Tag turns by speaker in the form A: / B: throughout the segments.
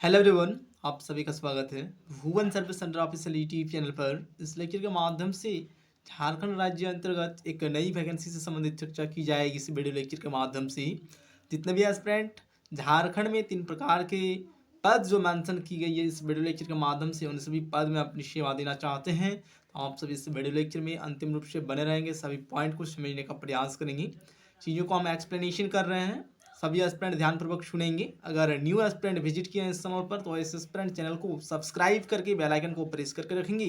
A: Hello everyone, आप सभी का स्वागत है Bhuvan service centre official YouTube channel पर। इस लेक्चर के माध्यम से झारखंड राज्य अंतर्गत एक नई वैकेंसी से संबंधित चर्चा की जाएगी। इस वीडियो लेक्चर के माध्यम से जितने भी एस्पिरेंट झारखंड में 3 प्रकार के पद जो मेंशन की गई है इस वीडियो लेक्चर के माध्यम से, उन सभी पद में अपनी सेवा देना चाहते हैं तो आप सभी इस वीडियो लेक्चर में अंतिम रूप से बने रहेंगे। सभी पॉइंट को समझने का प्रयास करेंगे। चीज़ों को हम एक्सप्लेनेशन कर रहे हैं, सभी एस्पिरेंट ध्यानपूर्वक सुनेंगे। अगर न्यू एस्पिरेंट विजिट किए हैं इस चैनल पर तो इस एस्पिरेंट चैनल को सब्सक्राइब करके बेल आइकन को प्रेस करके रखेंगे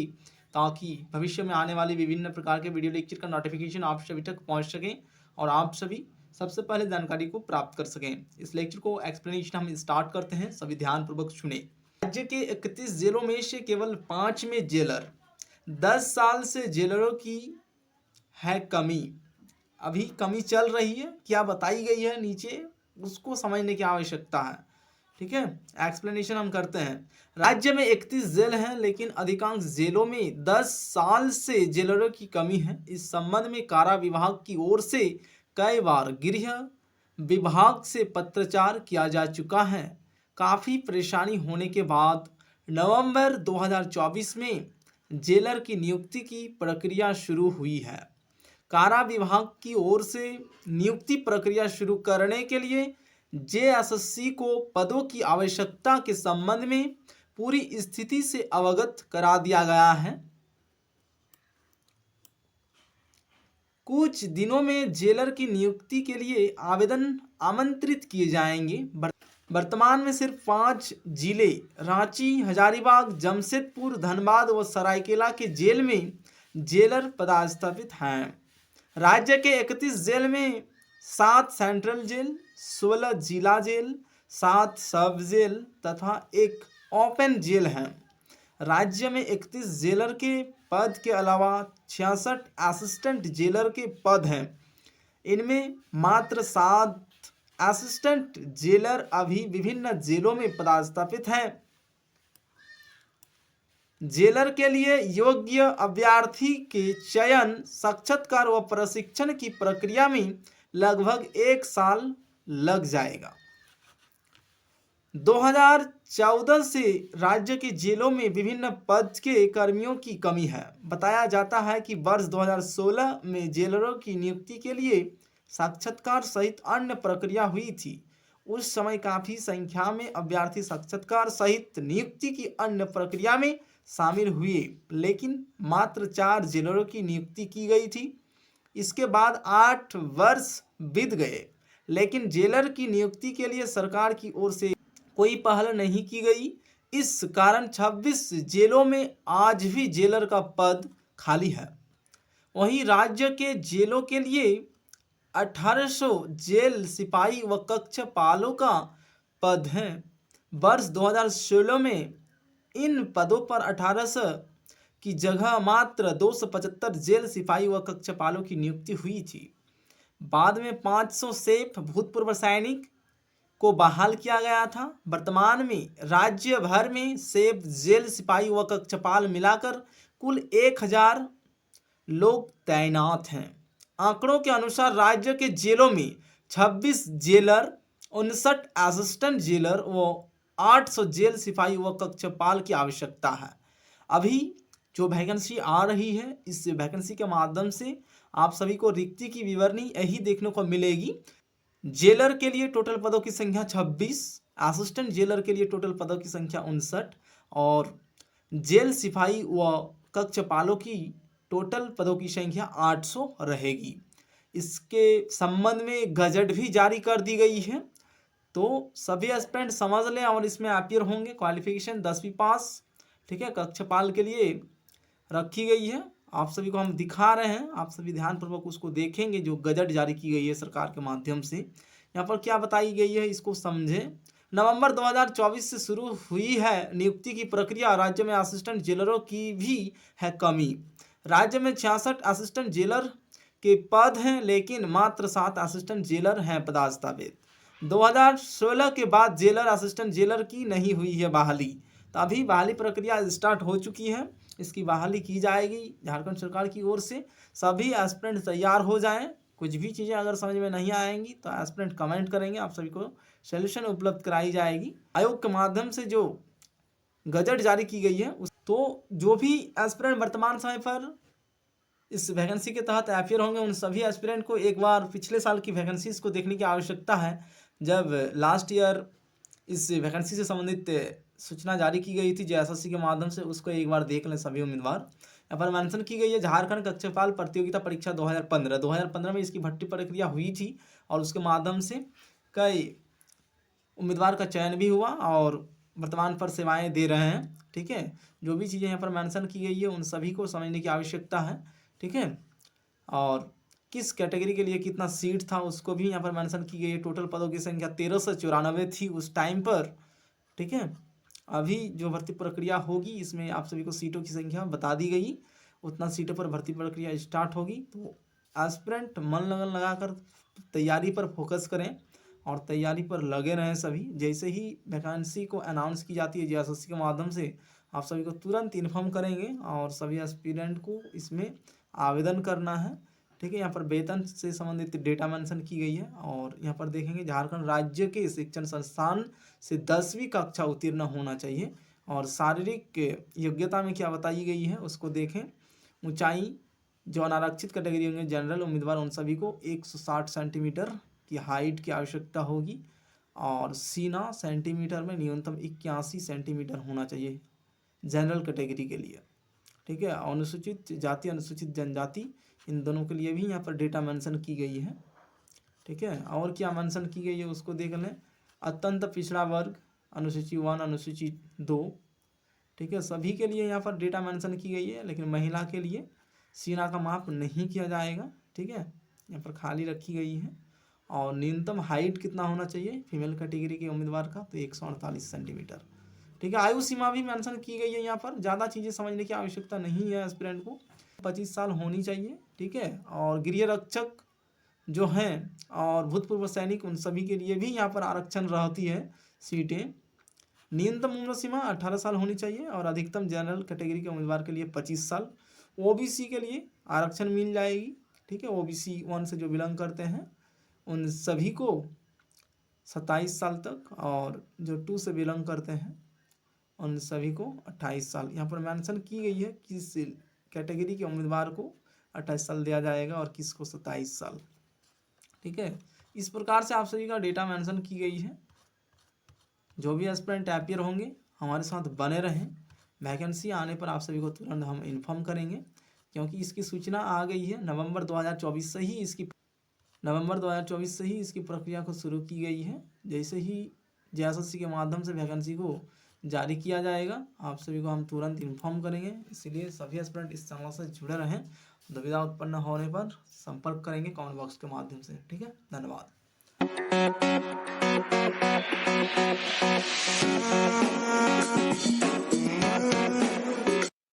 A: ताकि भविष्य में आने वाली विभिन्न प्रकार के वीडियो लेक्चर का नोटिफिकेशन आप सभी तक पहुंच सके और आप सभी सबसे पहले जानकारी को प्राप्त कर सकें। इस लेक्चर को एक्सप्लेनेशन हम स्टार्ट करते हैं, सभी ध्यानपूर्वक सुने। राज्य के 31 जेलों में से केवल 5 में जेलर 10 साल से जेलरों की है कमी। अभी कमी चल रही है, क्या बताई गई है नीचे उसको समझने की आवश्यकता है। ठीक है, एक्सप्लेनेशन हम करते हैं। राज्य में 31 जेल हैं लेकिन अधिकांश जेलों में 10 साल से जेलरों की कमी है। इस संबंध में कारा विभाग की ओर से कई बार गृह विभाग से पत्राचार किया जा चुका है। काफ़ी परेशानी होने के बाद नवंबर 2024 में जेलर की नियुक्ति की प्रक्रिया शुरू हुई है। कारा विभाग की ओर से नियुक्ति प्रक्रिया शुरू करने के लिए जेएसएससी को पदों की आवश्यकता के संबंध में पूरी स्थिति से अवगत करा दिया गया है। कुछ दिनों में जेलर की नियुक्ति के लिए आवेदन आमंत्रित किए जाएंगे। वर्तमान में सिर्फ 5 जिले रांची, हजारीबाग, जमशेदपुर, धनबाद व सरायकेला के जेल में जेलर पदस्थापित हैं। राज्य के 31 जेल में 7 सेंट्रल जेल, 16 जिला जेल, 7 सब जेल तथा 1 ओपन जेल हैं। राज्य में 31 जेलर के पद के अलावा 66 असिस्टेंट जेलर के पद हैं। इनमें मात्र 7 असिस्टेंट जेलर अभी विभिन्न जेलों में पदस्थापित हैं। जेलर के लिए योग्य अभ्यर्थी के चयन, साक्षात्कार व प्रशिक्षण की प्रक्रिया में लगभग 1 साल लग जाएगा। 2014 से राज्य के जेलों में विभिन्न पद के कर्मियों की कमी है। बताया जाता है कि वर्ष 2016 में जेलरों की नियुक्ति के लिए साक्षात्कार सहित अन्य प्रक्रिया हुई थी। उस समय काफ़ी संख्या में अभ्यर्थी साक्षात्कार सहित नियुक्ति की अन्य प्रक्रिया में शामिल हुए, लेकिन मात्र 4 जेलरों की नियुक्ति की गई थी। इसके बाद 8 वर्ष बीत गए लेकिन जेलर की नियुक्ति के लिए सरकार की ओर से कोई पहल नहीं की गई। इस कारण 26 जेलों में आज भी जेलर का पद खाली है। वहीं राज्य के जेलों के लिए 1800 जेल सिपाही व कक्षपालों का पद है। वर्ष 2016 में इन पदों पर 1800 की जगह मात्र 275 जेल सिपाही व कक्षपालों की नियुक्ति हुई थी। बाद में 500 सेफ भूतपूर्व सैनिक को बहाल किया गया था। वर्तमान में राज्य भर में सेफ जेल सिपाही व कक्षपाल मिलाकर कुल 1000 लोग तैनात हैं। आंकड़ों के अनुसार राज्य के जेलों में 26 जेलर, 59 असिस्टेंट जेलर व 800 जेल सिपाही व कक्षपाल की आवश्यकता है। अभी जो वैकेंसी आ रही है इस वैकेंसी के माध्यम से आप सभी को रिक्ति की विवरणी यही देखने को मिलेगी। जेलर के लिए टोटल पदों की संख्या 26, असिस्टेंट जेलर के लिए टोटल पदों की संख्या 59 और जेल सिपाही व कक्षपालों की टोटल पदों की संख्या 800 रहेगी। इसके संबंध में गजट भी जारी कर दी गई है, तो सभी एस्पिरेंट समझ लें और इसमें अपीयर होंगे। क्वालिफिकेशन 10वीं पास, ठीक है, कक्षपाल के लिए रखी गई है। आप सभी को हम दिखा रहे हैं, आप सभी ध्यानपूर्वक उसको देखेंगे जो गजट जारी की गई है सरकार के माध्यम से। यहाँ पर क्या बताई गई है इसको समझें। नवंबर 2024 से शुरू हुई है नियुक्ति की प्रक्रिया। राज्य में असिस्टेंट जेलरों की भी है कमी। राज्य में 66 असिस्टेंट जेलर के पद हैं लेकिन मात्र 7 असिस्टेंट जेलर हैं पदस्थापित। 2016 के बाद जेलर, असिस्टेंट जेलर की नहीं हुई है बहाली, तो अभी बहाली प्रक्रिया स्टार्ट हो चुकी है। इसकी बहाली की जाएगी झारखंड सरकार की ओर से। सभी एस्पिरेंट तैयार हो जाएं कुछ भी चीज़ें अगर समझ में नहीं आएंगी तो एस्पिरेंट कमेंट करेंगे, आप सभी को सॉल्यूशन उपलब्ध कराई जाएगी। आयोग के माध्यम से जो गजट जारी की गई है तो जो भी एस्पिरेंट वर्तमान समय पर इस वैकेंसी के तहत अपियर होंगे उन सभी एस्पिरेंट को एक बार पिछले साल की वैकेंसीज को देखने की आवश्यकता है। जब लास्ट ईयर इस वैकेंसी से संबंधित सूचना जारी की गई थी जेएसएससी के माध्यम से, उसको एक बार देख लें सभी उम्मीदवार। यहाँ पर मेंशन की गई है झारखंड कक्षपाल प्रतियोगिता परीक्षा 2015 में इसकी भर्ती प्रक्रिया हुई थी और उसके माध्यम से कई उम्मीदवार का चयन भी हुआ और वर्तमान पर सेवाएं दे रहे हैं। ठीक है, जो भी चीज़ें यहाँ पर मेंशन की गई है उन सभी को समझने की आवश्यकता है। ठीक है, और किस कैटेगरी के लिए कितना सीट था उसको भी यहाँ पर मेंशन की गई है। टोटल पदों की संख्या 1394 थी उस टाइम पर। ठीक है, अभी जो भर्ती प्रक्रिया होगी इसमें आप सभी को सीटों की संख्या बता दी गई, उतना सीटों पर भर्ती प्रक्रिया स्टार्ट होगी। तो एस्पिरेंट मन लगन लगाकर तैयारी पर फोकस करें और तैयारी पर लगे रहें सभी। जैसे ही वैकेंसी को अनाउंस की जाती है जेएसएससी के माध्यम से आप सभी को तुरंत इन्फॉर्म करेंगे और सभी एस्पिरेंट को इसमें आवेदन करना है। ठीक है, यहाँ पर वेतन से संबंधित डेटा मेंशन की गई है और यहाँ पर देखेंगे झारखंड राज्य के शिक्षण संस्थान से 10वीं कक्षा उत्तीर्ण होना चाहिए और शारीरिक योग्यता में क्या बताई गई है उसको देखें। ऊंचाई जो अनारक्षित कैटेगरी होंगे जनरल उम्मीदवार उन सभी को 160 सेंटीमीटर की हाइट की आवश्यकता होगी और सीना सेंटीमीटर में न्यूनतम 81 सेंटीमीटर होना चाहिए जनरल कैटेगरी के लिए। ठीक है, अनुसूचित जाति अनुसूचित जनजाति इन दोनों के लिए भी यहाँ पर डेटा मेंशन की गई है। ठीक है, और क्या मेंशन की गई है उसको देख लें। अत्यंत पिछड़ा वर्ग अनुसूची 1 अनुसूची 2। ठीक है, सभी के लिए यहाँ पर डेटा मेंशन की गई है, लेकिन महिला के लिए सीना का माप नहीं किया जाएगा। ठीक है, यहाँ पर खाली रखी गई है। और न्यूनतम हाइट कितना होना चाहिए फीमेल कैटेगरी के उम्मीदवार का, तो 148 सेंटीमीटर। ठीक है, आयु सीमा भी मेंशन की गई है यहाँ पर। ज़्यादा चीज़ें समझने की आवश्यकता नहीं है एस्पिरेंट को, 25 साल होनी चाहिए। ठीक है, और गृह रक्षक जो हैं और भूतपूर्व सैनिक उन सभी के लिए भी यहाँ पर आरक्षण रहती है सीटें। न्यूनतम उम्र सीमा 18 साल होनी चाहिए और अधिकतम जनरल कैटेगरी के उम्मीदवार के लिए 25 साल। ओबीसी के लिए आरक्षण मिल जाएगी। ठीक है, ओबीसी 1 से जो बिलोंग करते हैं उन सभी को 27 साल तक और जो 2 से बिलोंग करते हैं उन सभी को 28 साल। यहाँ पर मेंशन की गई है किस कैटेगरी के उम्मीदवार को 28 साल दिया जाएगा और किसको 27 साल। ठीक है, इस प्रकार से आप सभी का डेटा मेंशन की गई है। जो भी एस्पिरेंट अपियर होंगे हमारे साथ बने रहें। वैकेंसी आने पर आप सभी को तुरंत हम इन्फॉर्म करेंगे, क्योंकि इसकी सूचना आ गई है। नवंबर 2024 से ही इसकी प्रक्रिया को शुरू की गई है। जैसे ही जेएसएससी के माध्यम से वैकेंसी को जारी किया जाएगा आप सभी को हम तुरंत इन्फॉर्म करेंगे। इसलिए सभी एस्पिरेंट इस चैनल से जुड़े रहें। दुविधा उत्पन्न होने पर संपर्क करेंगे कमेंट बॉक्स के माध्यम से। ठीक है, धन्यवाद।